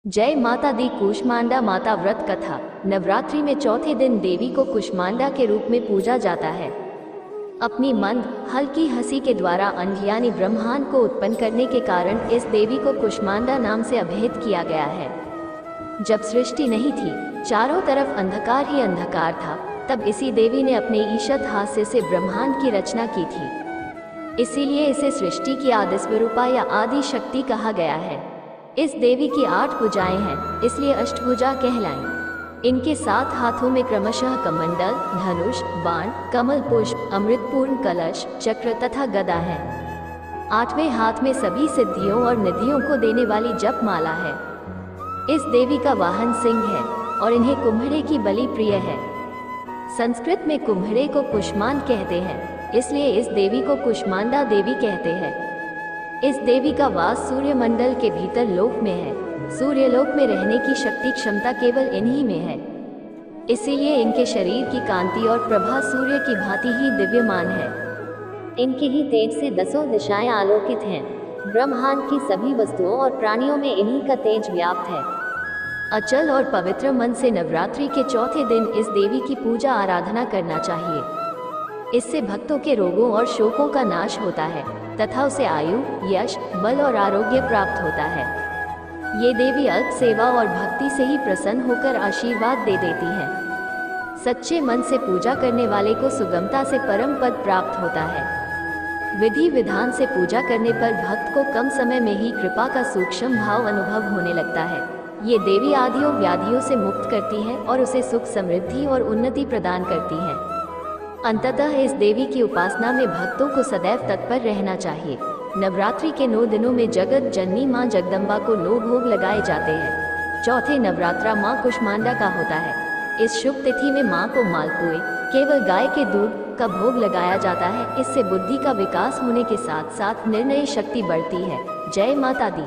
जय माता दी। कूष्मांडा माता व्रत कथा। नवरात्रि में चौथे दिन देवी को कूष्मांडा के रूप में पूजा जाता है। अपनी मंद हल्की हंसी के द्वारा अंध यानी ब्रह्मांड को उत्पन्न करने के कारण इस देवी को कूष्मांडा नाम से अभिहित किया गया है। जब सृष्टि नहीं थी, चारों तरफ अंधकार ही अंधकार था, तब इसी देवी ने अपने ईशत हास्य से ब्रह्मांड की रचना की थी। इसीलिए इसे सृष्टि की आदि स्वरूपा या आदि शक्ति कहा गया है। इस देवी की 8 भुजाएं हैं, इसलिए अष्टभुजा कहलाई। इनके 7 हाथों में क्रमशः कमंडल, धनुष, बाण, कमल पुष्प, अमृतपूर्ण कलश, चक्र तथा गदा है। 8वें हाथ में सभी सिद्धियों और निधियों को देने वाली जप माला है। इस देवी का वाहन सिंह है और इन्हें कुम्हड़े की बलि प्रिय है। संस्कृत में कुम्हड़े को कुष्मांड कहते हैं, इसलिए इस देवी को कुष्मांडा देवी कहते हैं। इस देवी का वास सूर्य मंडल के भीतर लोक में है। सूर्य लोक में रहने की शक्ति क्षमता केवल इन्हीं में है। इसीलिए इनके शरीर की कांति और प्रभा सूर्य की भांति ही दिव्यमान है। इनके ही तेज से 10 दिशाएं आलोकित हैं। ब्रह्मांड की सभी वस्तुओं और प्राणियों में इन्हीं का तेज व्याप्त है। अचल और पवित्र मन से नवरात्रि के चौथे दिन इस देवी की पूजा आराधना करना चाहिए। इससे भक्तों के रोगों और शोकों का नाश होता है तथा उसे आयु, यश, बल और आरोग्य प्राप्त होता है। ये देवी अल्प सेवा और भक्ति से ही प्रसन्न होकर आशीर्वाद दे देती है। सच्चे मन से पूजा करने वाले को सुगमता से परम पद प्राप्त होता है। विधि विधान से पूजा करने पर भक्त को कम समय में ही कृपा का सूक्ष्म भाव अनुभव होने लगता है। ये देवी आदियों व्याधियों से मुक्त करती है और उसे सुख, समृद्धि और उन्नति प्रदान करती है। अंततः इस देवी की उपासना में भक्तों को सदैव तत्पर रहना चाहिए। नवरात्रि के 9 दिनों में जगत जननी मां जगदम्बा को 9 भोग लगाए जाते हैं। चौथे नवरात्रा मां कुष्मांडा का होता है। इस शुभ तिथि में मां को मालपुए, केवल गाय के दूध का भोग लगाया जाता है। इससे बुद्धि का विकास होने के साथ साथ निर्णय शक्ति बढ़ती है। जय माता दी।